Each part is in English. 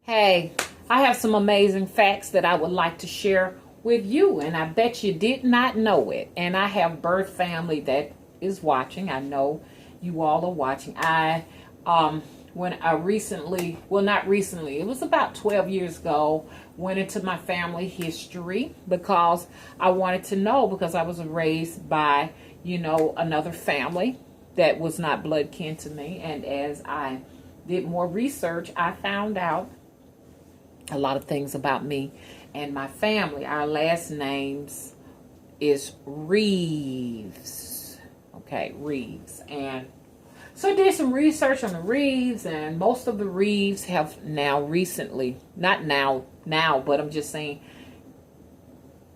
Hey, I have some amazing facts that I would like to share with you, and I bet you did not know it. And I have birth family that is watching. I know you all are watching. When I recently, well, not recently, it was about 12 years ago, went into my family history because I wanted to know because I was raised by, another family that was not blood kin to me. And as I did more research, I found out a lot of things about me and my family. Our last names is Reeves. Okay, Reeves. And so I did some research on the Reeves, and most of the Reeves have now recently, not now, but I'm just saying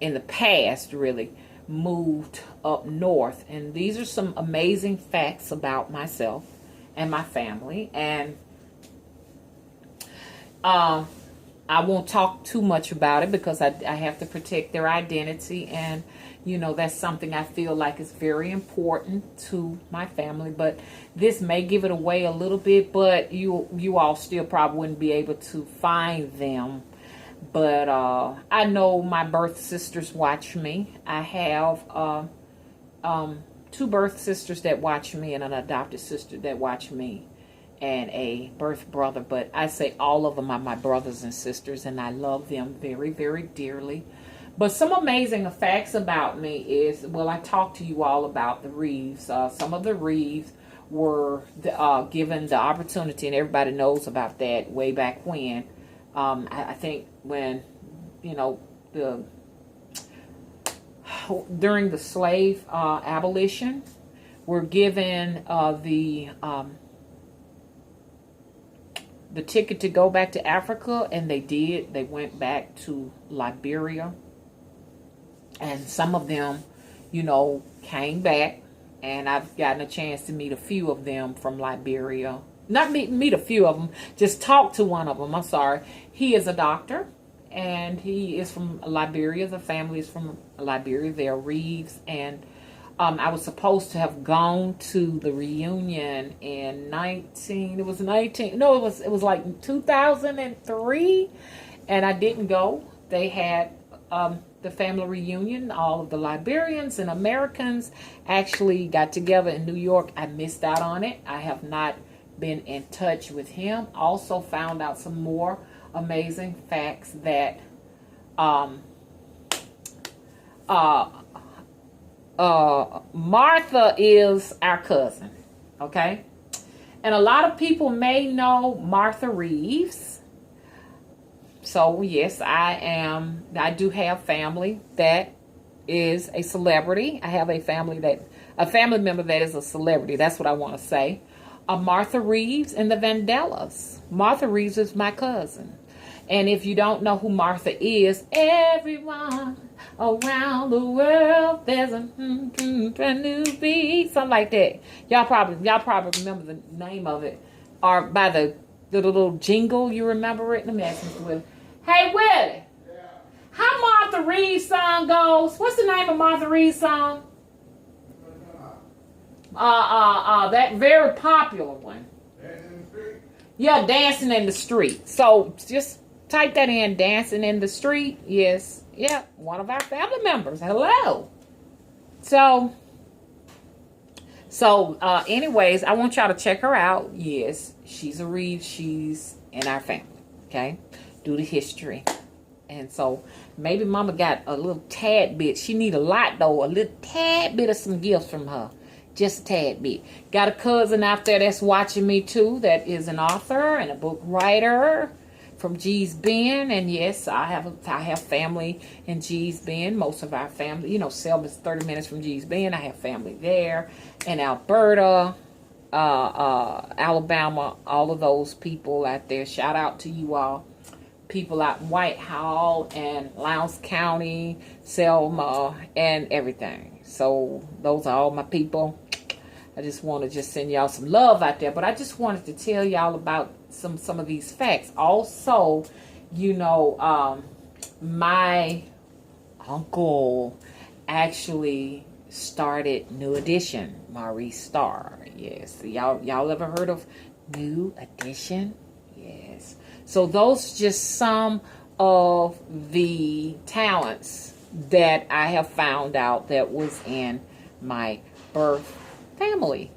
in the past really, moved up north. And these are some amazing facts about myself and my family. And I won't talk too much about it because I have to protect their identity. And, that's something I feel like is very important to my family. But this may give it away a little bit, but you all still probably wouldn't be able to find them. But I know my birth sisters watch me. I have two birth sisters that watch me and an adopted sister that watch me, and a birth brother. But I say all of them are my brothers and sisters, and I love them very, very dearly. But some amazing facts about me is, well, I talked to you all about the Reeves. Some of the Reeves were given the opportunity, and everybody knows about that way back when. I think when, the during the slave abolition, were given the ticket to go back to Africa, and they did. They went back to Liberia, and some of them, came back, and I've gotten a chance to meet a few of them from Liberia. Not meet a few of them, just talk to one of them. I'm sorry. He is a doctor, and he is from Liberia. The family is from Liberia. They're Reeves, and I was supposed to have gone to the reunion in it was like 2003, and I didn't go. They had the family reunion. All of the Liberians and Americans actually got together in New York. I missed out on it. I have not been in touch with him. Also found out some more amazing facts that Martha is our cousin, okay? And a lot of people may know Martha Reeves. So yes, I do have family that is a celebrity. I have a family member that is a celebrity. That's what I want to say. Martha Reeves and the Vandellas. Martha Reeves is my cousin. And if you don't know who Martha is, everyone around the world, there's a brand new beat, something like that. Y'all probably remember the name of it, or by the little jingle. You remember it? Let me ask Mr. Willie. Hey Willie, how Martha Reeves song goes? What's the name of Martha Reeves song? That very popular one. Dancing in the Street? Yeah, Dancing in the Street. So just type that in, Dancing in the Street. Yes. Yeah, one of our family members. Hello. So anyways, I want y'all to check her out. Yes, she's a Reed. She's in our family. Okay? Do the history. And so maybe mama got a little tad bit. She need a lot though. A little tad bit of some gifts from her. Just a tad bit. Got a cousin out there that's watching me too, that is an author and a book writer from Gee's Bend. And yes, I have family in Gee's Bend. Most of our family, Selma's 30 minutes from Gee's Bend. I have family there. And Alberta, Alabama, all of those people out there. Shout out to you all. People out in Whitehall and Lowndes County, Selma, and everything. So those are all my people. I just want to send y'all some love out there. But I just wanted to tell y'all about some of these facts. Also, my uncle actually started New Edition, Maurice Starr. Yes. Y'all ever heard of New Edition? Yes. So those are just some of the talents that I have found out that was in my birth family.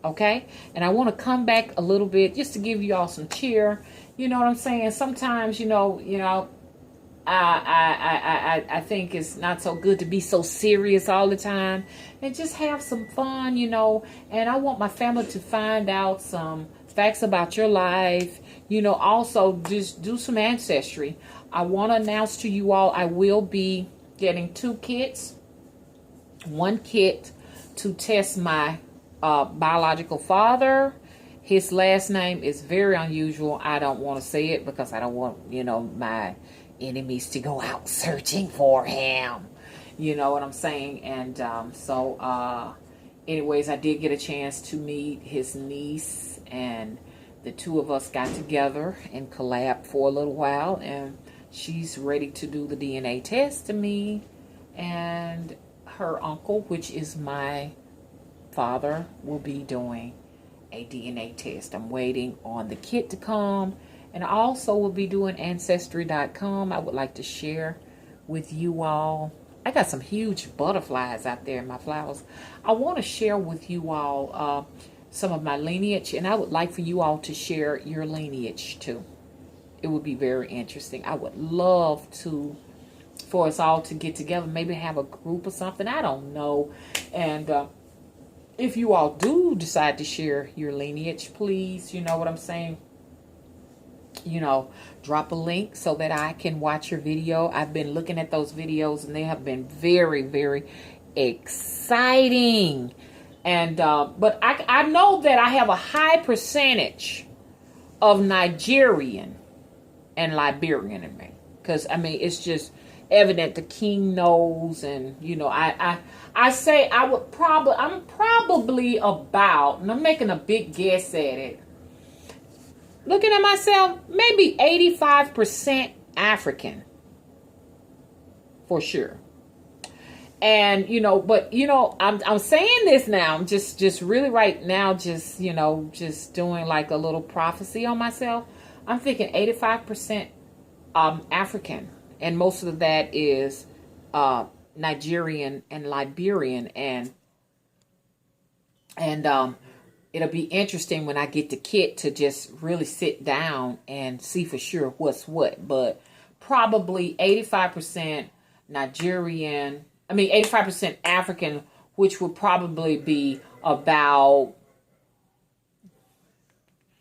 Okay, and I want to come back a little bit just to give you all some cheer. You know what I'm saying? Sometimes, I think it's not so good to be so serious all the time, and just have some fun, And I want my family to find out some facts about your life. Also just do some ancestry. I want to announce to you all I will be getting 2 kits. 1 kit to test my biological father. His last name is very unusual. I don't want to say it because I don't want, my enemies to go out searching for him. You know what I'm saying? And anyways, I did get a chance to meet his niece, and the 2 of us got together and collabed for a little while, and she's ready to do the DNA test to me. And her uncle, which is my father, will be doing a DNA test. I'm waiting on the kit to come, and I also will be doing Ancestry.com. I would like to share with you all. I got some huge butterflies out there in my flowers. I want to share with you all some of my lineage, and I would like for you all to share your lineage too. It would be very interesting. I would love for us all to get together, maybe have a group or something. I don't know. And if you all do decide to share your lineage, please, you know what I'm saying? Drop a link so that I can watch your video. I've been looking at those videos, and they have been very, very exciting. And but I know that I have a high percentage of Nigerian and Liberian in me, because it's just evident the king knows. And I say I'm probably about, and I'm making a big guess at it, looking at myself, maybe 85% African for sure. And but I'm saying this now, I'm just really right now, just just doing like a little prophecy on myself. I'm thinking 85% African, and most of that is Nigerian and Liberian, and it'll be interesting when I get the kit to just really sit down and see for sure what's what. But probably 85% Nigerian, 85% African, which would probably be about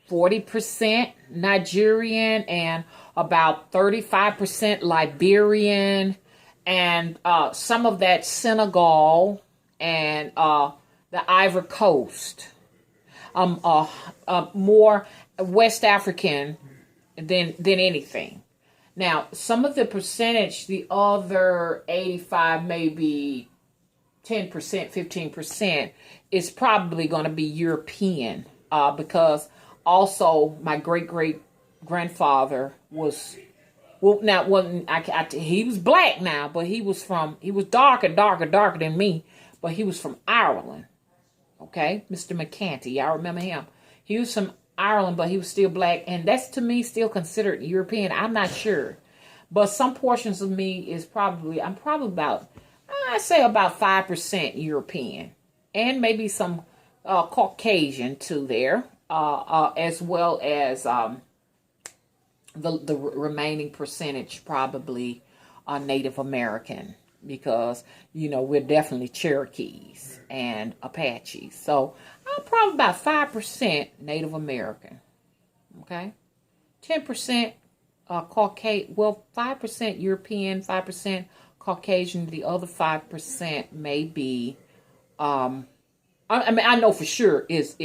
40% Nigerian and about 35% Liberian, and some of that Senegal and the Ivory Coast. More West African than anything. Now, some of the percentage, the other 85, maybe 10%, 15%, is probably going to be European, because also my great-great-grandfather was, he was black now, but he was darker than me, but he was from Ireland. Okay, Mr. McCanty, y'all remember him? He was from Ireland, but he was still black, and that's to me still considered European. I'm not sure, but some portions of me I'm probably about, I'd say about 5% European, and maybe some Caucasian too there, as well as the remaining percentage probably Native American, because we're definitely Cherokees and Apaches. So I'm probably about 5% Native American. Okay, 10% Caucasian. Well, 5% European, 5% Caucasian. The other 5% may be. I know for sure is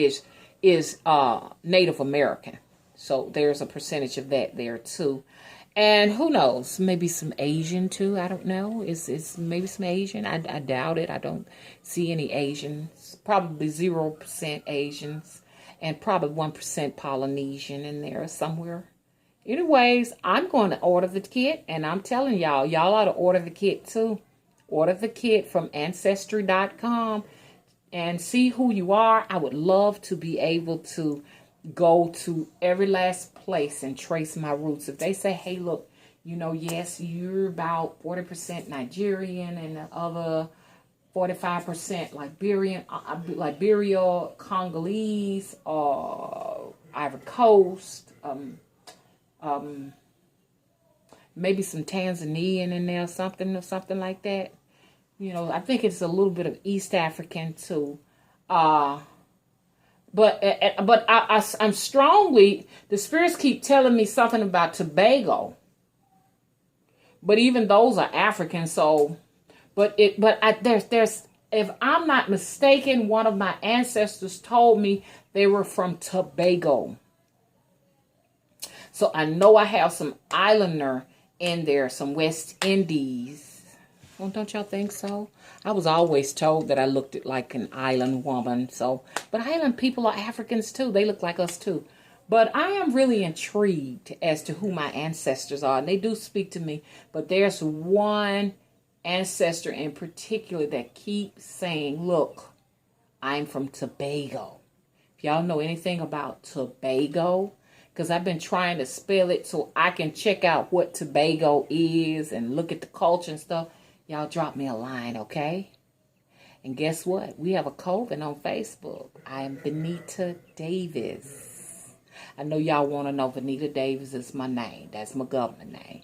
Native American. So there's a percentage of that there too. And who knows, maybe some Asian too. I don't know. It's maybe some Asian. I doubt it. I don't see any Asians. Probably 0% Asians, and probably 1% Polynesian in there somewhere. Anyways, I'm going to order the kit, and I'm telling y'all ought to order the kit too. Order the kit from Ancestry.com and see who you are. I would love to be able to, go to every last place and trace my roots. If they say, hey, look, you know, yes, you're about 40% Nigerian and the other 45% Liberia, Congolese, or Ivory Coast, maybe some Tanzanian in there, something like that. You know, I think it's a little bit of East African too. But I'm strongly, the spirits keep telling me something about Tobago. But even those are African, so, there's, if I'm not mistaken, one of my ancestors told me they were from Tobago. So I know I have some islander in there, some West Indies. Well, don't y'all think so? I was always told that I looked like an island woman. So, but island people are Africans too. They look like us too. But I am really intrigued as to who my ancestors are. And they do speak to me. But there's one ancestor in particular that keeps saying, look, I'm from Tobago. If y'all know anything about Tobago, because I've been trying to spell it so I can check out what Tobago is and look at the culture and stuff. Y'all drop me a line, okay? And guess what? We have a coven on Facebook. I am Benita Davis. I know y'all want to know Benita Davis is my name. That's my government name.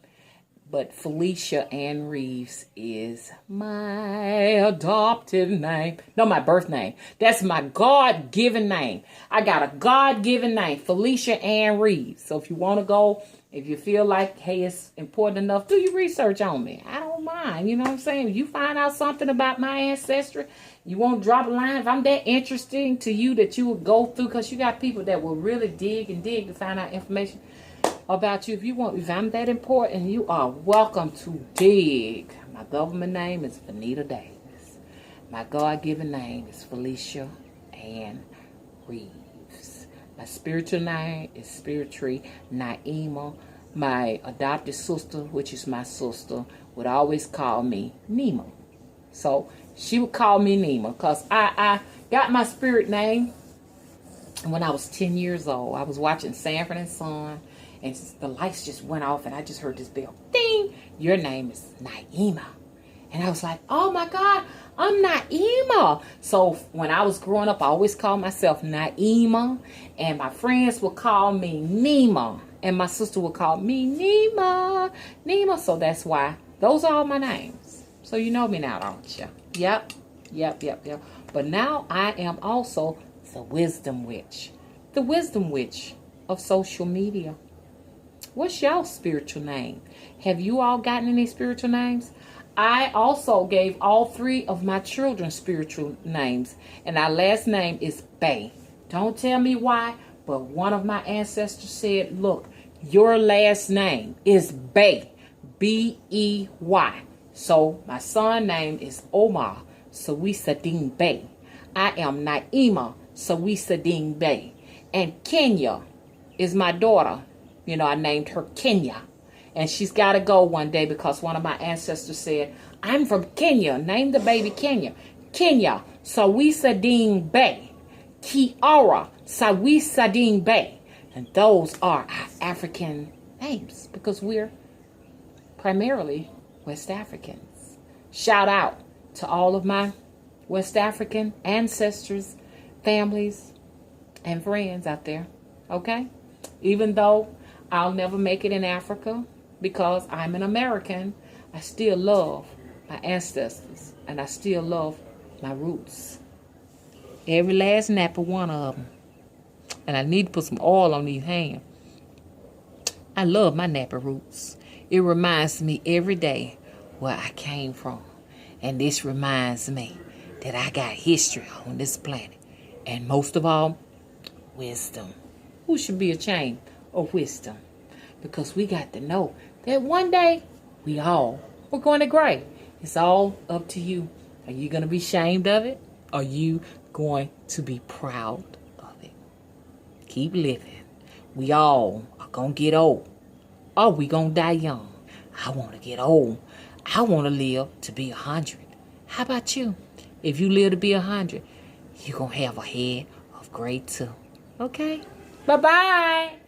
But Felicia Ann Reeves is my adopted name. No, my birth name. That's my God-given name. I got a God-given name, Felicia Ann Reeves. So if you want to go, if you feel like, hey, it's important enough, do your research on me. I don't mind. You know what I'm saying? If you find out something about my ancestry, you want to drop a line. If I'm that interesting to you that you would go through, because you got people that will really dig and dig to find out information about you. If I'm that important, you are welcome to dig. My government name is Benita Davis. My God-given name is Felicia Ann Reeves. My spiritual name is Spiritually Naima. My adopted sister, which is my sister, would always call me Nima. So she would call me Nima because I got my spirit name when I was 10 years old. I was watching Sanford and Son, and the lights just went off, and I just heard this bell, ding, your name is Naima. And I was like, oh my God, I'm Naima. So when I was growing up, I always called myself Naima, and my friends would call me Nima, and my sister would call me Nima. So that's why those are all my names. So you know me now, don't you? Yep. But now I am also the Wisdom Witch. The Wisdom Witch of social media. What's y'all spiritual name? Have you all gotten any spiritual names? I also gave all 3 of my children spiritual names. And our last name is Bay. Don't tell me why, but one of my ancestors said, look, your last name is Bay. B-E-Y. So my son's name is Omar Sawisadin Bay. I am Naima Sawisadin Bay. And Kenya is my daughter. You know, I named her Kenya. And she's got to go one day because one of my ancestors said, I'm from Kenya. Name the baby Kenya. Kenya Sawisadin Bay. Kiara Sawisadin Bay. And those are our African names because we're primarily West Africans. Shout out to all of my West African ancestors, families, and friends out there. Okay? Even though I'll never make it in Africa because I'm an American, I still love my ancestors and I still love my roots. Every last nap of one of them. And I need to put some oil on these hands. I love my Napa roots. It reminds me every day where I came from. And this reminds me that I got history on this planet. And most of all, wisdom. Who should be ashamed of wisdom? Because we got to know that one day we're going to grave. It's all up to you. Are you going to be ashamed of it? Are you going to be proud of it? Keep living. We all are going to get old. Or we going to die young. I want to get old. I want to live to be 100. How about you? If you live to be 100, you're going to have a head of gray too. Okay? Bye-bye.